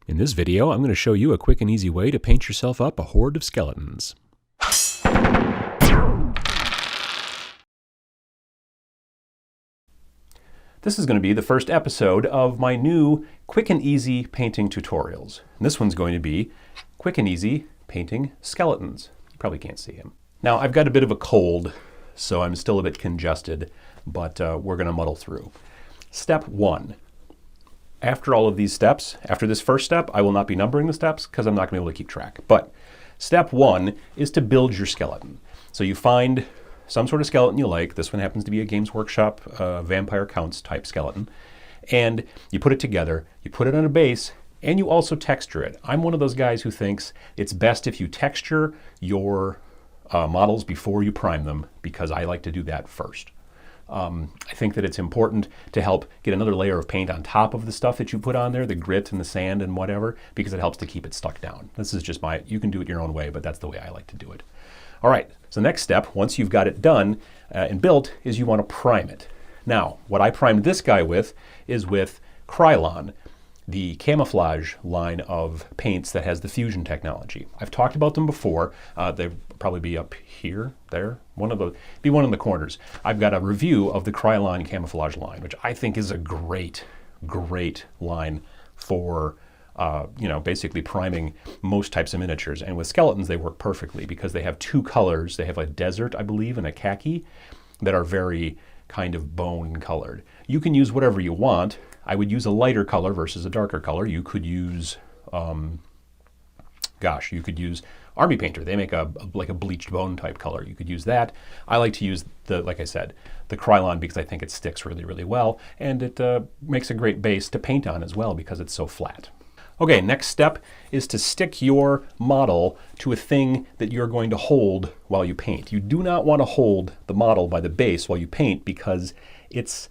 In this video, I'm going to show you a quick and easy way to paint yourself up a horde of skeletons. This is going to be the first episode of my new quick and easy painting tutorials. And this one's going to be quick and easy painting skeletons. You probably can't see him. Now, I've got a bit of a cold, so I'm still a bit congested, but we're going to muddle through. Step 1. After all of these steps, after this first step, I will not be numbering the steps because I'm not going to be able to keep track. But step 1 is to build your skeleton. So you find some sort of skeleton you like. This one happens to be a Games Workshop Vampire Counts type skeleton. And you put it together, you put it on a base, and you also texture it. I'm one of those guys who thinks it's best if you texture your models before you prime them, because I like to do that first. I think that it's important to help get another layer of paint on top of the stuff that you put on there, the grit and the sand and whatever, because it helps to keep it stuck down. This is just you can do it your own way, but that's the way I like to do it. All right, so next step, once you've got it done and built, is you want to prime it. Now, what I primed this guy with is with Krylon, the camouflage line of paints that has the fusion technology. I've talked about them before. They'll probably be up here, there, one of the corners. I've got a review of the Krylon camouflage line, which I think is a great, great line for basically priming most types of miniatures. And with skeletons, they work perfectly because they have two colors. They have a desert, I believe, and a khaki that are very kind of bone colored. You can use whatever you want. I would use a lighter color versus a darker color. You could use, you could use Army Painter. They make like a bleached bone type color. You could use that. I like to use like I said, the Krylon because I think it sticks really, really well, and it makes a great base to paint on as well because it's so flat. Okay, next step is to stick your model to a thing that you're going to hold while you paint. You do not want to hold the model by the base while you paint because it's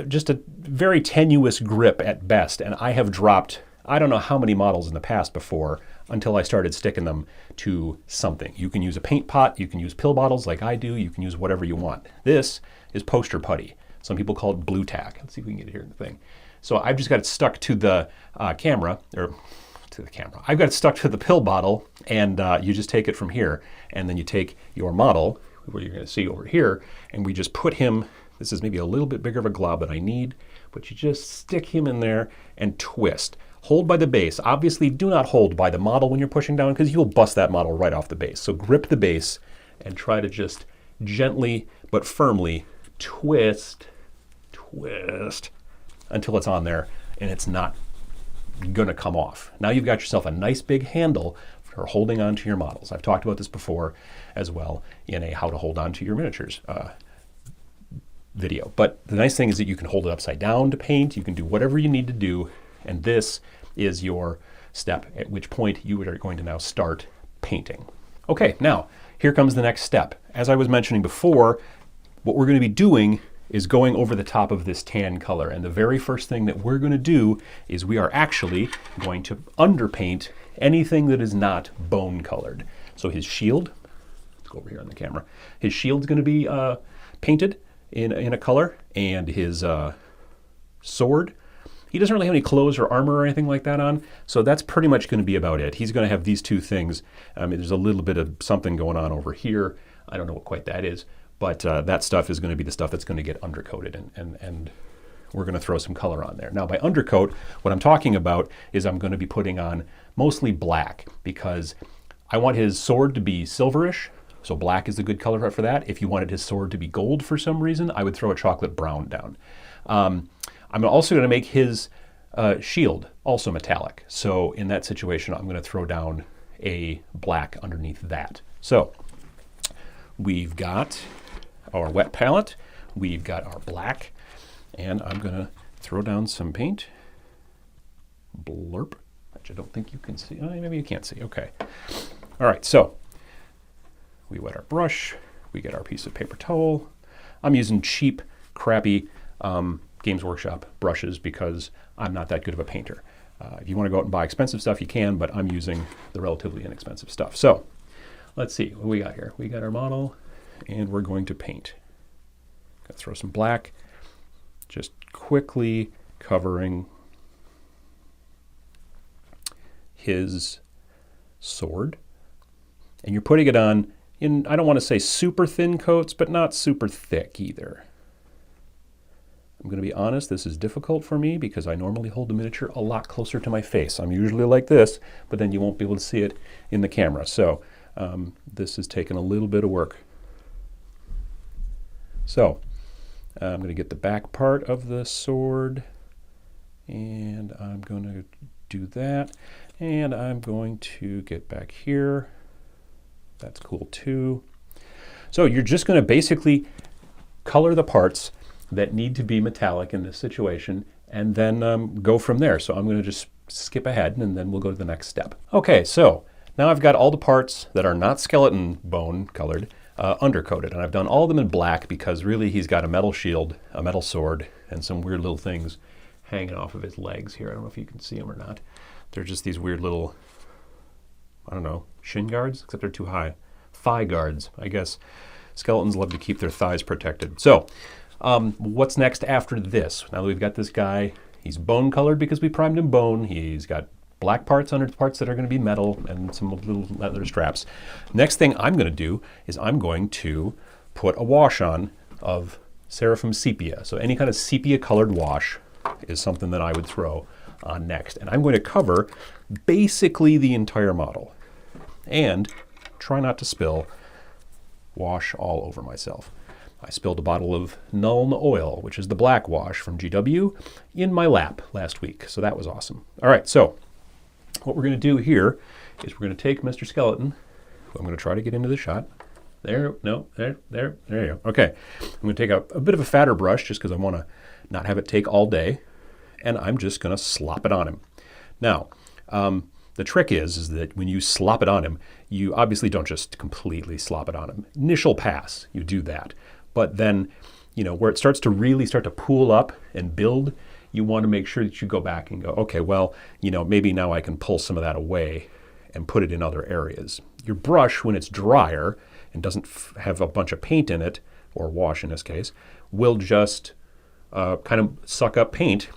just a very tenuous grip at best, and I have dropped I don't know how many models in the past before until I started sticking them to something. You can use a paint pot, you can use pill bottles like I do, you can use whatever you want. This is poster putty. Some people call it blue tack. Let's see if we can get it here in the thing. So I've just got it stuck to the camera. I've got it stuck to the pill bottle, and you just take it from here, and then you take your model, where you're going to see over here, and we just put him. This is maybe a little bit bigger of a glob than I need, but you just stick him in there and twist. Hold by the base. Obviously, do not hold by the model when you're pushing down because you'll bust that model right off the base. So grip the base and try to just gently but firmly twist until it's on there and it's not going to come off. Now you've got yourself a nice big handle for holding onto your models. I've talked about this before as well in a how to hold onto your miniatures video. But the nice thing is that you can hold it upside down to paint. You can do whatever you need to do. And this is your step, at which point you are going to now start painting. Okay, now here comes the next step. As I was mentioning before, what we're going to be doing is going over the top of this tan color. And the very first thing that we're going to do is we are actually going to underpaint anything that is not bone colored. So his shield, let's go over here on the camera. His shield's going to be painted in a color, and his sword, he doesn't really have any clothes or armor or anything like that on, so that's pretty much going to be about it. He's going to have these two things. There's a little bit of something going on over here. I don't know what quite that is, but that stuff is going to be the stuff that's going to get undercoated, and we're going to throw some color on there. Now, by undercoat, what I'm talking about is I'm going to be putting on mostly black because I want his sword to be silverish, so black is a good color for that. If you wanted his sword to be gold for some reason, I would throw a chocolate brown down. I'm also going to make his shield also metallic. So in that situation, I'm going to throw down a black underneath that. So we've got our wet palette, we've got our black, and I'm going to throw down some paint. Blurp, which I don't think you can see. Oh, maybe you can't see. Okay. All right, so we wet our brush, we get our piece of paper towel. I'm using cheap, crappy Games Workshop brushes because I'm not that good of a painter. If you want to go out and buy expensive stuff, you can, but I'm using the relatively inexpensive stuff. So let's see what we got here. We got our model, and we're going to paint. Got to throw some black, just quickly covering his sword. And you're putting it on in, I don't want to say super thin coats, but not super thick either. I'm going to be honest, this is difficult for me because I normally hold the miniature a lot closer to my face. I'm usually like this, but then you won't be able to see it in the camera. So this has taken a little bit of work. So I'm going to get the back part of the sword, and I'm going to do that. And I'm going to get back here. That's cool too. So you're just going to basically color the parts that need to be metallic in this situation, and then go from there. So I'm going to just skip ahead, and then we'll go to the next step. Okay, so now I've got all the parts that are not skeleton bone colored undercoated, and I've done all of them in black because really he's got a metal shield, a metal sword, and some weird little things hanging off of his legs here. I don't know if you can see them or not. They're just these weird little, I don't know, shin guards, except they're too high. Thigh guards, I guess. Skeletons love to keep their thighs protected. So what's next after this? Now that we've got this guy, he's bone colored because we primed him bone. He's got black parts under parts that are going to be metal and some little leather straps. Next thing I'm going to do is I'm going to put a wash on of Seraphim sepia. So any kind of sepia colored wash is something that I would throw on next. And I'm going to cover basically the entire model and try not to spill wash all over myself. I spilled a bottle of Nuln oil, which is the black wash from GW, in my lap last week. So that was awesome. All right, so what we're going to do here is we're going to take Mr. Skeleton, who I'm going to try to get into the shot. There, no, there you go. Okay, I'm going to take a bit of a fatter brush just because I want to not have it take all day, and I'm just going to slop it on him. Now, the trick is that when you slop it on him, you obviously don't just completely slop it on him. Initial pass, you do that. But then, you know, where it starts to really start to pool up and build, you want to make sure that you go back and go, okay, well, you know, maybe now I can pull some of that away and put it in other areas. Your brush, when it's drier and doesn't have a bunch of paint in it, or wash in this case, will just kind of suck up paint,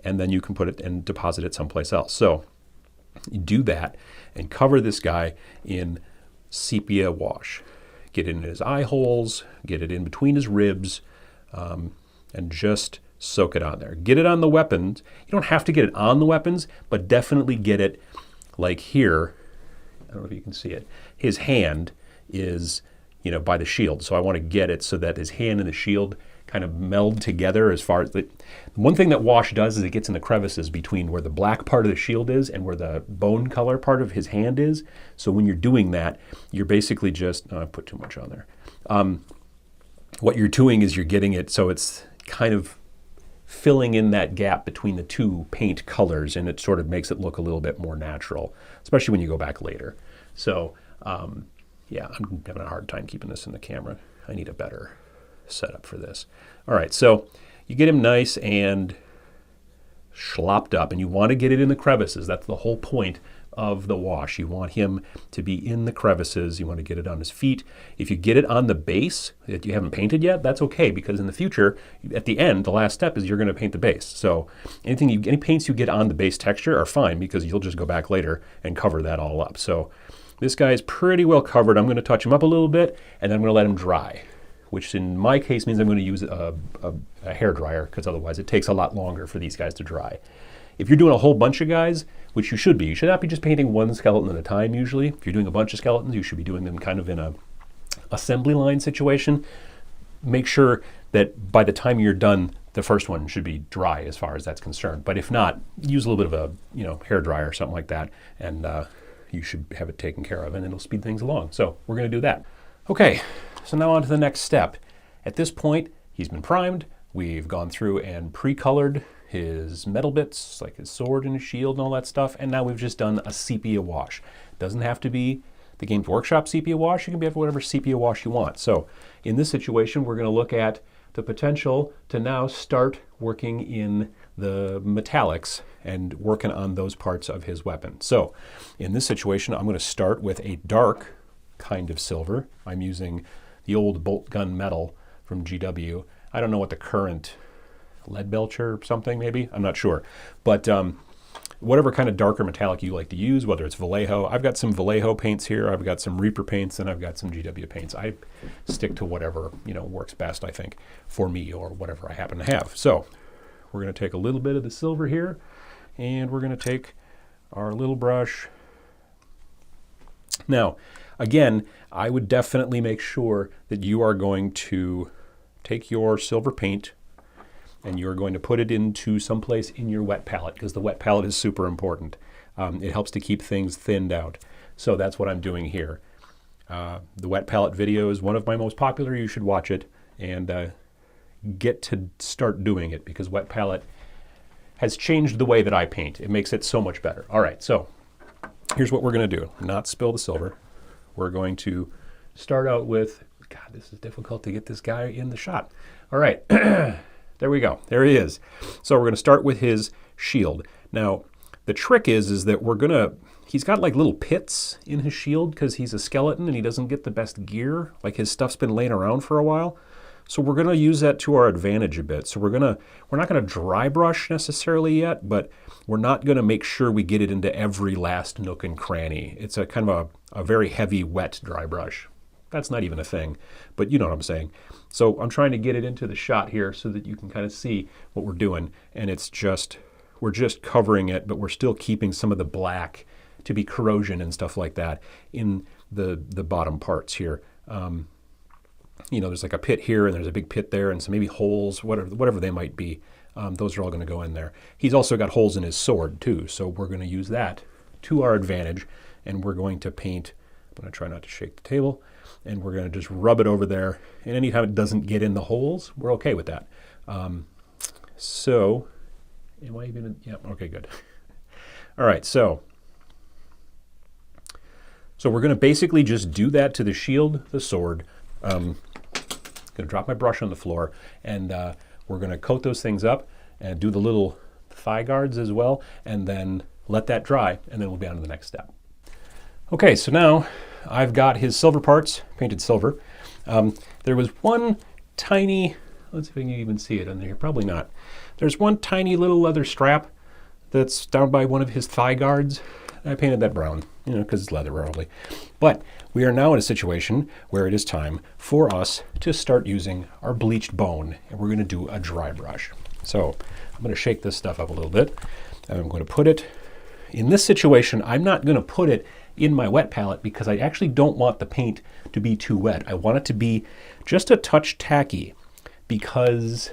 and then you can put it and deposit it someplace else. So you do that and cover this guy in sepia wash. Get it in his eye holes, get it in between his ribs, and just soak it on there. Get it on the weapons. You don't have to get it on the weapons, but definitely get it like here. I don't know if you can see it. His hand is, you know, by the shield. So I want to get it so that his hand and the shield kind of meld together as far as the one thing that wash does is it gets in the crevices between where the black part of the shield is and where the bone color part of his hand is. So when you're doing that, you're basically just, I put too much on there. What you're doing is you're getting it so it's kind of filling in that gap between the two paint colors, and it sort of makes it look a little bit more natural, especially when you go back later. So yeah, I'm having a hard time keeping this in the camera. I need a better setup for this. All right, so you get him nice and slopped up, and you want to get it in the crevices. That's the whole point of the wash. You want him to be in the crevices. You want to get it on his feet. If you get it on the base that you haven't painted yet, that's okay, because in the future, at the end, the last step is you're going to paint the base. So any paints you get on the base texture are fine, because you'll just go back later and cover that all up. So this guy is pretty well covered. I'm going to touch him up a little bit, and then I'm going to let him dry, which in my case means I'm going to use a hair dryer, because otherwise it takes a lot longer for these guys to dry. If you're doing a whole bunch of guys, which you should not be just painting one skeleton at a time usually. If you're doing a bunch of skeletons, you should be doing them kind of in a assembly line situation. Make sure that by the time you're done, the first one should be dry as far as that's concerned. But if not, use a little bit of a hair dryer or something like that, and you should have it taken care of, and it'll speed things along. So we're going to do that. Okay, so now on to the next step. At this point, he's been primed. We've gone through and pre-colored his metal bits, like his sword and his shield and all that stuff, and now we've just done a sepia wash. It doesn't have to be the Games Workshop sepia wash. You can have whatever sepia wash you want. So in this situation, we're going to look at the potential to now start working in the metallics and working on those parts of his weapon. So in this situation, I'm going to start with a dark kind of silver. I'm using the old bolt gun metal from GW. I don't know what the current lead belcher or something, maybe, I'm not sure. But whatever kind of darker metallic you like to use, whether it's Vallejo. I've got some Vallejo paints here, I've got some Reaper paints, and I've got some GW paints. I stick to whatever, works best, I think, for me or whatever I happen to have. So we're going to take a little bit of the silver here, and we're going to take our little brush. Now, again, I would definitely make sure that you are going to take your silver paint and you're going to put it into someplace in your wet palette, because the wet palette is super important. It helps to keep things thinned out. So that's what I'm doing here. The wet palette video is one of my most popular. You should watch it and get to start doing it, because wet palette has changed the way that I paint. It makes it so much better. All right, so here's what we're going to do. Not spill the silver. We're going to start out with, God, this is difficult to get this guy in the shot. All right, there we go. There he is. So we're going to start with his shield. Now, the trick is that he's got like little pits in his shield because he's a skeleton and he doesn't get the best gear. Like his stuff's been laying around for a while. So we're going to use that to our advantage a bit. So we're not going to dry brush necessarily yet, but we're not going to make sure we get it into every last nook and cranny. It's a kind of a very heavy, wet dry brush. That's not even a thing, but you know what I'm saying. So I'm trying to get it into the shot here so that you can kind of see what we're doing. And we're just covering it, but we're still keeping some of the black to be corrosion and stuff like that in the bottom parts here. There's like a pit here and there's a big pit there and some maybe holes, whatever they might be. Those are all going to go in there. He's also got holes in his sword too, so we're going to use that to our advantage, and we're going to paint. I'm going to try not to shake the table, and we're going to just rub it over there, and anytime it doesn't get in the holes, we're okay with that. So, am I even, yeah, okay, good. All right, so we're going to basically just do that to the shield, the sword. Going to drop my brush on the floor, and we're going to coat those things up and do the little thigh guards as well, and then let that dry, and then we'll be on to the next step. Okay, so now I've got his silver parts painted silver. There was one tiny, let's see if I can even see it on there, probably not. There's one tiny little leather strap that's down by one of his thigh guards. I painted that brown, because it's leather probably. But we are now in a situation where it is time for us to start using our bleached bone, and we're going to do a dry brush. So I'm going to shake this stuff up a little bit, and I'm going to put it, in this situation, I'm not going to put it in my wet palette because I actually don't want the paint to be too wet. I want it to be just a touch tacky because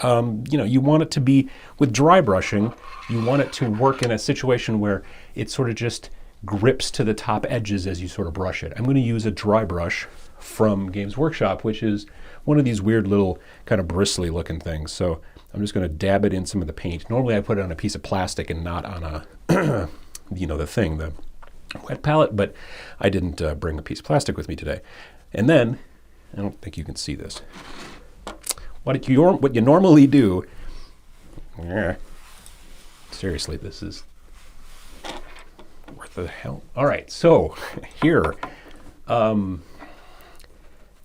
you want it to be, with dry brushing, you want it to work in a situation where it sort of just grips to the top edges as you sort of brush it. I'm going to use a dry brush from Games Workshop, which is one of these weird little kind of bristly looking things. So I'm just going to dab it in some of the paint. Normally I put it on a piece of plastic and not on a, the wet palette, but I didn't bring a piece of plastic with me today. And then, I don't think you can see this. What you normally do, seriously, this is, what the hell? All right, so here,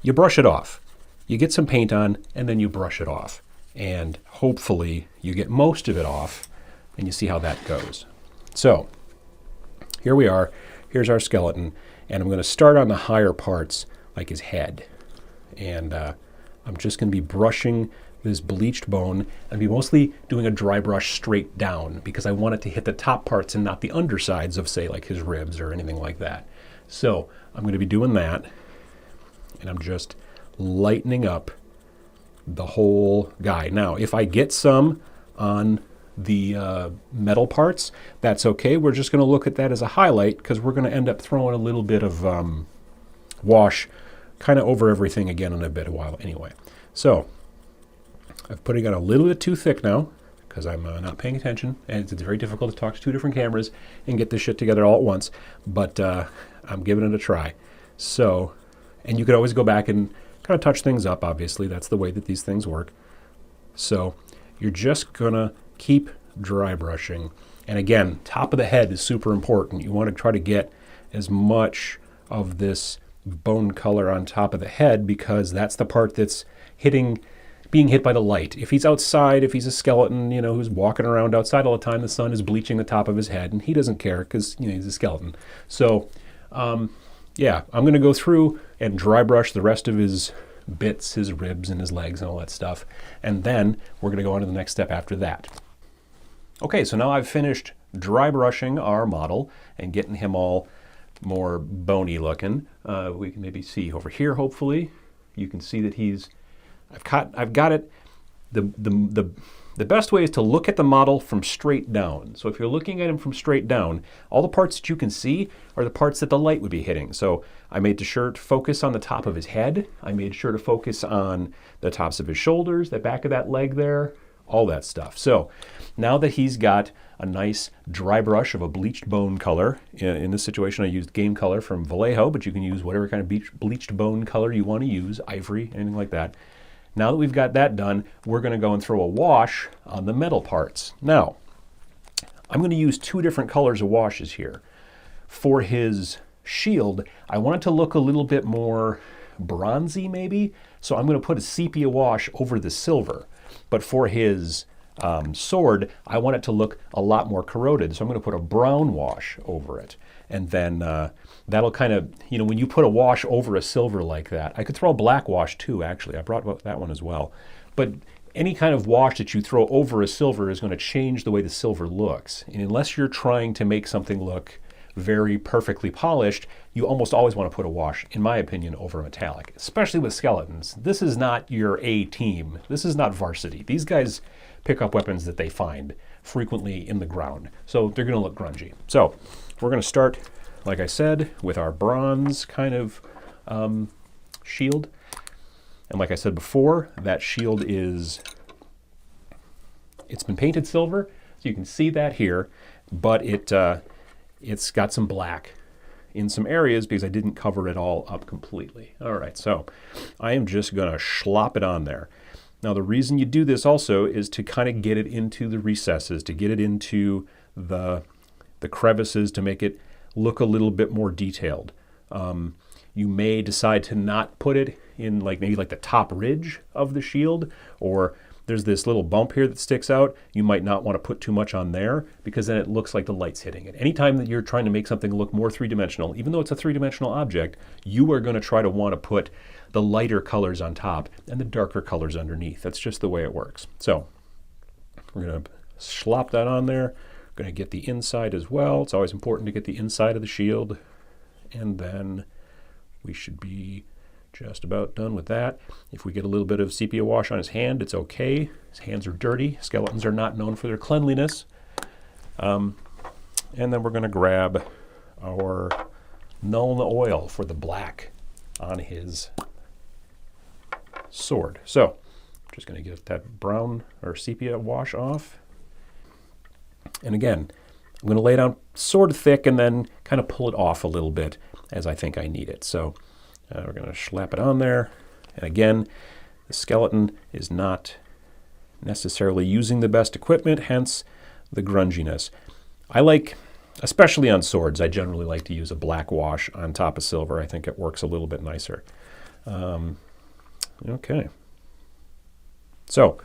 you brush it off. You get some paint on, and then you brush it off. And hopefully you get most of it off, and you see how that goes. So here we are. Here's our skeleton, and I'm going to start on the higher parts, like his head. And I'm just going to be brushing this bleached bone and be mostly doing a dry brush straight down because I want it to hit the top parts and not the undersides of, say, like his ribs or anything like that. So I'm going to be doing that, and I'm just lightening up the whole guy. Now, if I get some on the metal parts, that's okay. We're just going to look at that as a highlight because we're going to end up throwing a little bit of wash kind of over everything again in a bit of while anyway. So I'm putting on a little bit too thick now because I'm not paying attention, and it's very difficult to talk to two different cameras and get this shit together all at once, but I'm giving it a try. So, and you could always go back and kind of touch things up, obviously. That's the way that these things work. So you're just gonna keep dry brushing. And again, top of the head is super important. You want to try to get as much of this bone color on top of the head because that's the part that's hitting, being hit by the light. If he's outside, if he's a skeleton, you know, who's walking around outside all the time, the sun is bleaching the top of his head, and he doesn't care because, you know, he's a skeleton. So, yeah, I'm going to go through and dry brush the rest of his bits, his ribs and his legs and all that stuff. And then we're going to go on to the next step after that. Okay, so now I've finished dry brushing our model and getting him all more bony looking. We can maybe see over here, hopefully. You can see that I've got it. The best way is to look at the model from straight down. So if you're looking at him from straight down, all the parts that you can see are the parts that the light would be hitting. So I made sure to focus on the top of his head. I made sure to focus on the tops of his shoulders, the back of that leg there, all that stuff. So now that he's got a nice dry brush of a bleached bone color, in this situation I used game color from Vallejo, but you can use whatever kind of bleached bone color you want to use, ivory, anything like that. Now that we've got that done, we're going to go and throw a wash on the metal parts. Now, I'm going to use two different colors of washes here. For his shield, I want it to look a little bit more bronzy maybe, so I'm going to put a sepia wash over the silver. But for his sword, I want it to look a lot more corroded, so I'm going to put a brown wash over it. And then that'll kind of, you know, when you put a wash over a silver like that, I could throw a black wash too, actually. I brought that one as well. But any kind of wash that you throw over a silver is going to change the way the silver looks. And unless you're trying to make something look very perfectly polished, you almost always want to put a wash, in my opinion, over a metallic, especially with skeletons. This is not your A team. This is not varsity. These guys pick up weapons that they find frequently in the ground. So they're going to look grungy. So we're going to start, like I said, with our bronze kind of shield. And like I said before, that shield it's been painted silver, so you can see that here, but it's got some black in some areas because I didn't cover it all up completely. All right, so I am just going to slop it on there. Now the reason you do this also is to kind of get it into the recesses, to get it into the crevices, to make it look a little bit more detailed. You may decide to not put it in maybe the top ridge of the shield, or there's this little bump here that sticks out. You might not want to put too much on there because then it looks like the light's hitting it. Anytime that you're trying to make something look more three-dimensional, even though it's a three-dimensional object, you are going to try to want to put the lighter colors on top and the darker colors underneath. That's just the way it works. So we're going to slop that on there. Going to get the inside as well. It's always important to get the inside of the shield. And then we should be just about done with that. If we get a little bit of sepia wash on his hand, it's okay. His hands are dirty. Skeletons are not known for their cleanliness. And then we're going to grab our Nuln oil for the black on his sword. So I'm just going to get that brown or sepia wash off. And again, I'm going to lay it down sort of thick and then kind of pull it off a little bit as I think I need it. So we're going to slap it on there. And again, the skeleton is not necessarily using the best equipment, hence the grunginess. I like, especially on swords, I generally like to use a black wash on top of silver. I think it works a little bit nicer. Okay. So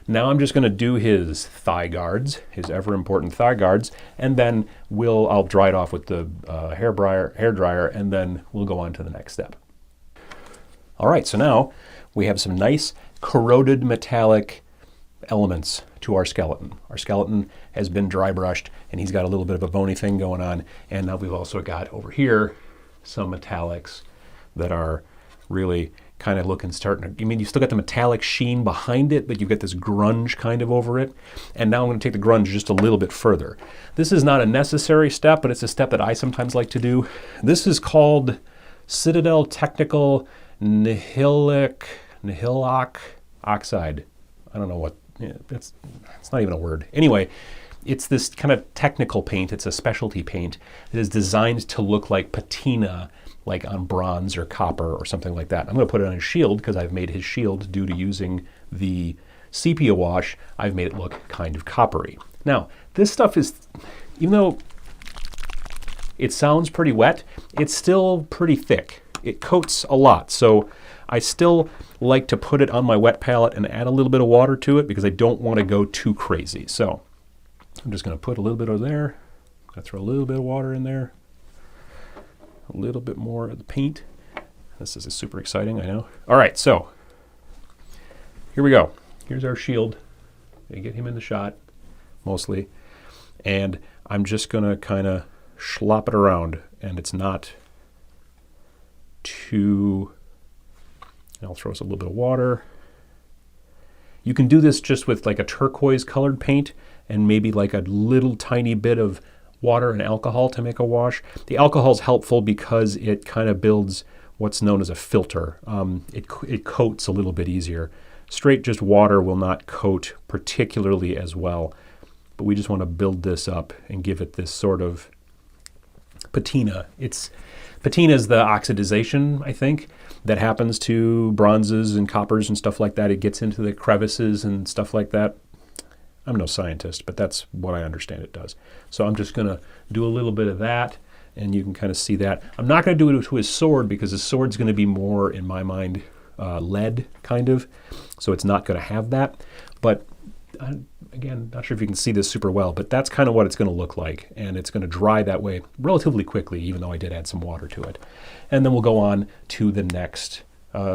now I'm just going to do his thigh guards, his ever important thigh guards, and then I'll dry it off with the hair dryer, and then we'll go on to the next step. All right, so now we have some nice corroded metallic elements to our skeleton. Our skeleton has been dry brushed, and he's got a little bit of a bony thing going on, and now we've also got over here some metallics that are really kind of you still got the metallic sheen behind it, but you've got this grunge kind of over it. And now I'm going to take the grunge just a little bit further. This is not a necessary step, but it's a step that I sometimes like to do. This is called Citadel Technical Nihilic Oxide. I don't know what, it's not even a word. Anyway, it's this kind of technical paint. It's a specialty paint that is designed to look like patina, like on bronze or copper or something like that. I'm going to put it on his shield because I've made his shield, due to using the sepia wash, I've made it look kind of coppery. Now, this stuff is, even though it sounds pretty wet, it's still pretty thick. It coats a lot. So I still like to put it on my wet palette and add a little bit of water to it because I don't want to go too crazy. So I'm just going to put a little bit over there. I'm going to throw a little bit of water in there. A little bit more of the paint. This is super exciting, I know. All right, so here we go. Here's our shield. I get him in the shot, mostly. And I'm just going to kind of slop it around, and it's not too... I'll throw us a little bit of water. You can do this just with like a turquoise colored paint and maybe like a little tiny bit of water and alcohol to make a wash. The alcohol is helpful because it kind of builds what's known as a filter. It coats a little bit easier. Straight just water will not coat particularly as well, but we just want to build this up and give it this sort of patina. Patina is the oxidization, I think, that happens to bronzes and coppers and stuff like that. It gets into the crevices and stuff like that. I'm no scientist, but that's what I understand it does. So I'm just going to do a little bit of that, and you can kind of see that. I'm not going to do it to his sword because his sword's going to be more, in my mind, lead, kind of. So it's not going to have that. But again, not sure if you can see this super well, but that's kind of what it's going to look like. And it's going to dry that way relatively quickly, even though I did add some water to it. And then we'll go on to the next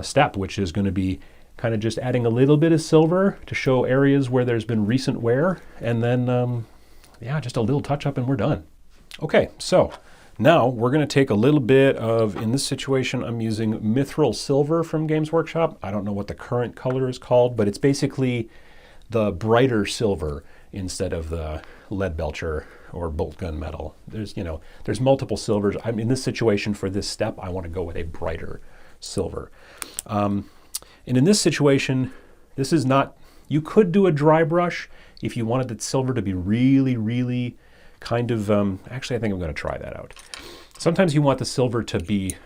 step, which is going to be kind of just adding a little bit of silver to show areas where there's been recent wear. And then, yeah, just a little touch up and we're done. Okay, so now we're going to take a little bit of, in this situation, I'm using mithril silver from Games Workshop. I don't know what the current color is called, but it's basically the brighter silver instead of the lead belcher or bolt gun metal. There's multiple silvers. I'm in this situation for this step, I want to go with a brighter silver. And in this situation, this is not, you could do a dry brush if you wanted the silver to be really, really kind of, actually I think I'm going to try that out. Sometimes you want the silver to be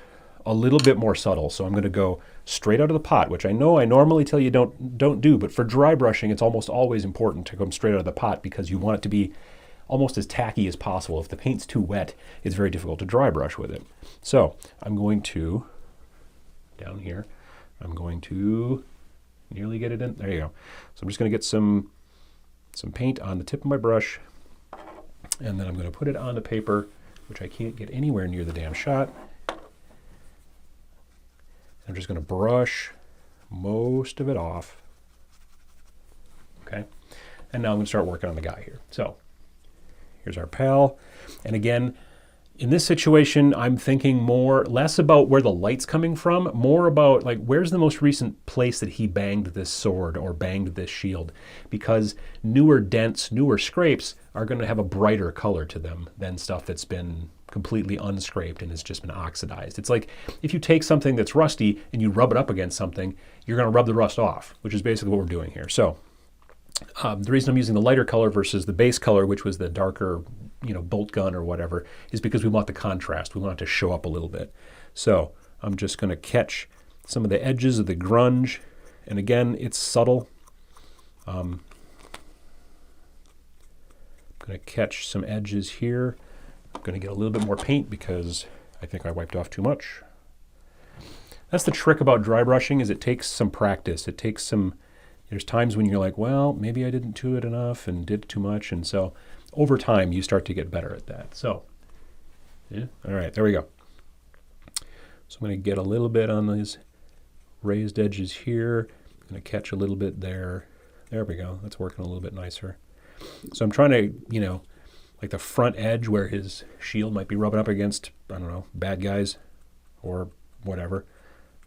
a little bit more subtle, so I'm going to go straight out of the pot, which I know I normally tell you don't do, but for dry brushing it's almost always important to come straight out of the pot because you want it to be almost as tacky as possible. If the paint's too wet, it's very difficult to dry brush with it. So I'm going to, down here, I'm going to nearly get it in. There you go. So I'm just going to get some paint on the tip of my brush, and then I'm going to put it on the paper, which I can't get anywhere near the damn shot. I'm just going to brush most of it off. Okay. And now I'm going to start working on the guy here. So here's our pal. And again, in this situation, I'm thinking less about where the light's coming from, more about like, where's the most recent place that he banged this sword or banged this shield? Because newer dents, newer scrapes are going to have a brighter color to them than stuff that's been completely unscraped and has just been oxidized. It's like if you take something that's rusty and you rub it up against something, you're going to rub the rust off, which is basically what we're doing here. So the reason I'm using the lighter color versus the base color, which was the darker, bolt gun or whatever, is because we want the contrast. We want it to show up a little bit. So I'm just going to catch some of the edges of the grunge. And again, it's subtle. I'm going to catch some edges here. I'm going to get a little bit more paint because I think I wiped off too much. That's the trick about dry brushing, is it takes some practice. It takes some, there's times when you're like, well, maybe I didn't do it enough and did too much. And so over time, you start to get better at that. So, yeah, all right, there we go. So I'm going to get a little bit on these raised edges here. I'm going to catch a little bit there. There we go. That's working a little bit nicer. So I'm trying to, like the front edge where his shield might be rubbing up against, I don't know, bad guys or whatever.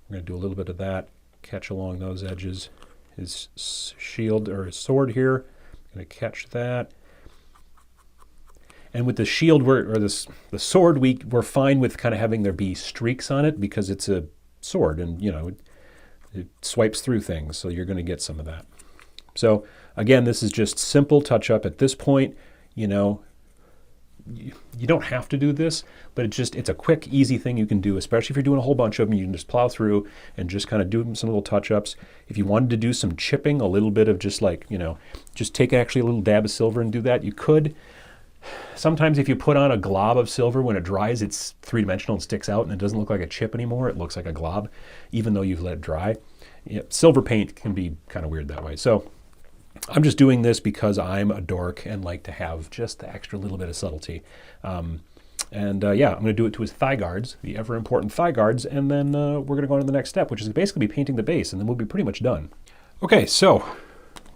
We're going to do a little bit of that, catch along those edges. His shield or his sword here, I'm going to catch that. And with the shield, the sword, we're fine with kind of having there be streaks on it because it's a sword and, it swipes through things. So you're going to get some of that. So again, this is just simple touch up at this point. You don't have to do this, but it's a quick, easy thing you can do, especially if you're doing a whole bunch of them. You can just plow through and just kind of do some little touch-ups. If you wanted to do some chipping, a little bit of just like, just take actually a little dab of silver and do that, you could. Sometimes if you put on a glob of silver, when it dries, it's three-dimensional and sticks out and it doesn't look like a chip anymore. It looks like a glob, even though you've let it dry. Silver paint can be kind of weird that way. So I'm just doing this because I'm a dork and like to have just the extra little bit of subtlety. Yeah, I'm going to do it to his thigh guards, the ever important thigh guards, and then we're going to go on to the next step, which is basically painting the base, and then we'll be pretty much done. Okay, so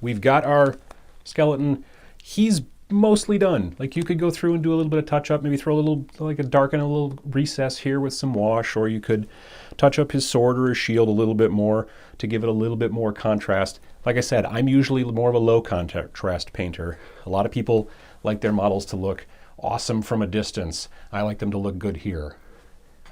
we've got our skeleton. He's mostly done. Like, you could go through and do a little bit of touch up, maybe throw a little, like a darken a little recess here with some wash, or you could touch up his sword or his shield a little bit more to give it a little bit more contrast. Like I said, I'm usually more of a low contrast painter. A lot of people like their models to look awesome from a distance. I like them to look good here.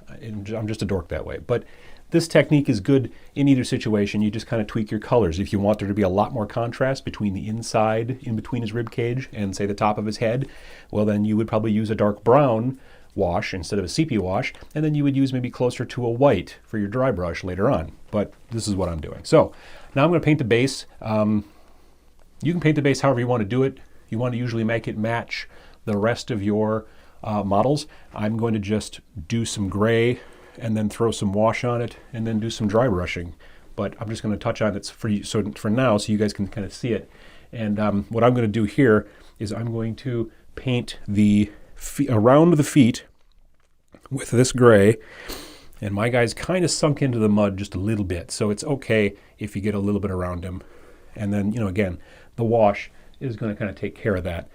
I'm just a dork that way. But this technique is good in either situation. You just kind of tweak your colors. If you want there to be a lot more contrast between the inside, in between his rib cage, and say the top of his head, well then you would probably use a dark brown wash instead of a sepia wash, and then you would use maybe closer to a white for your dry brush later on. But this is what I'm doing. So now I'm going to paint the base. You can paint the base however you want to do it. You want to usually make it match the rest of your models. I'm going to just do some gray and then throw some wash on it and then do some dry brushing. But I'm just going to touch on it for now so you guys can kind of see it. And what I'm going to do here is I'm going to paint the around the feet with this gray. And my guy's kind of sunk into the mud just a little bit, so it's okay if you get a little bit around him. And then, again, the wash is going to kind of take care of that.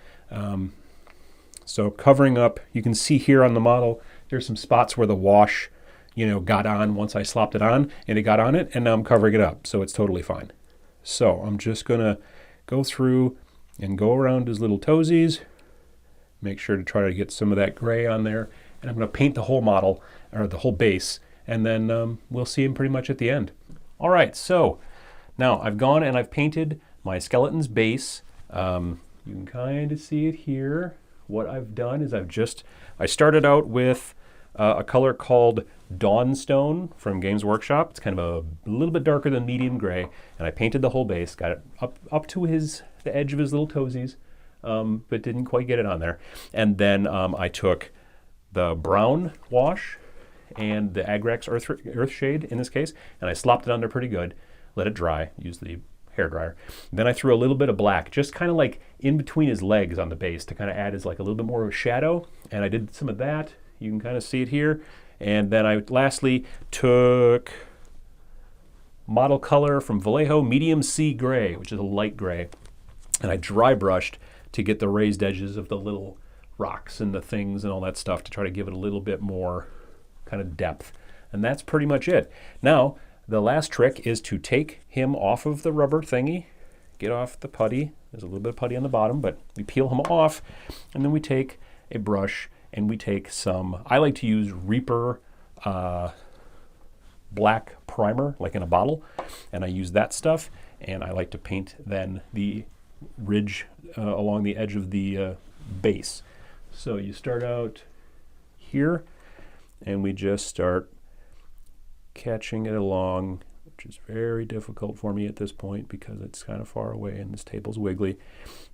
So covering up, you can see here on the model, there's some spots where the wash, got on once I slopped it on, and it got on it, and now I'm covering it up, so it's totally fine. So I'm just going to go through and go around his little toesies, make sure to try to get some of that gray on there, and I'm going to paint the whole model, or the whole base, and then we'll see him pretty much at the end. All right, so now I've gone and I've painted my skeleton's base. You can kind of see it here. What I've done is I started out with a color called Dawnstone from Games Workshop. It's kind of a little bit darker than medium gray, and I painted the whole base, got it up to the edge of his little toesies, but didn't quite get it on there. And then I took the brown wash and the Agrax Earthshade in this case, and I slopped it on there pretty good, let it dry, used the hairdryer. Then I threw a little bit of black, just kind of like in between his legs on the base to kind of add as like a little bit more of a shadow, and I did some of that. You can kind of see it here. And then I lastly took model color from Vallejo, medium sea gray, which is a light gray, and I dry brushed to get the raised edges of the little rocks and the things and all that stuff to try to give it a little bit more kind of depth. And that's pretty much it. Now, the last trick is to take him off of the rubber thingy, get off the putty. There's a little bit of putty on the bottom, but we peel him off, and then we take a brush and we take some, I like to use Reaper black primer, like in a bottle, and I use that stuff, and I like to paint then the ridge along the edge of the base. So you start out here, and we just start catching it along, which is very difficult for me at this point because it's kind of far away and this table's wiggly.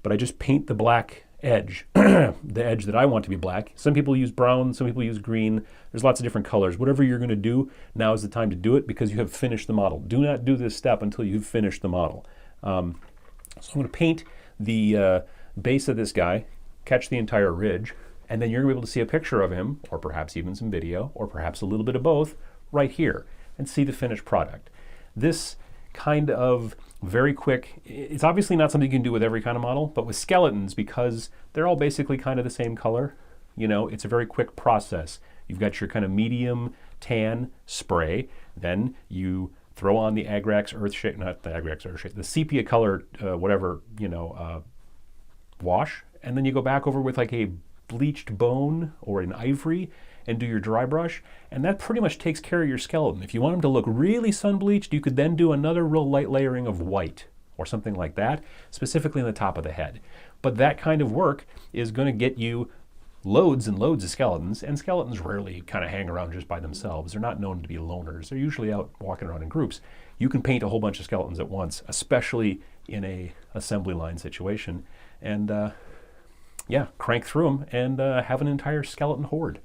But I just paint the black edge, the edge that I want to be black. Some people use brown, some people use green. There's lots of different colors. Whatever you're going to do, now is the time to do it because you have finished the model. Do not do this step until you've finished the model. So I'm going to paint the base of this guy, catch the entire ridge, and then you're going to be able to see a picture of him, or perhaps even some video, or perhaps a little bit of both, right here, and see the finished product. This kind of very quick, it's obviously not something you can do with every kind of model, but with skeletons, because they're all basically kind of the same color, it's a very quick process. You've got your kind of medium tan spray, then you throw on the Agrax Earthshade, not the Agrax Earthshade, the sepia color, wash, and then you go back over with like a bleached bone or an ivory and do your dry brush, and that pretty much takes care of your skeleton. If you want him to look really sun-bleached, you could then do another real light layering of white or something like that, specifically in the top of the head. But that kind of work is going to get you loads and loads of skeletons, and skeletons rarely kind of hang around just by themselves. They're not known to be loners. They're usually out walking around in groups. You can paint a whole bunch of skeletons at once, especially in a assembly line situation. And yeah, crank through them and have an entire skeleton horde.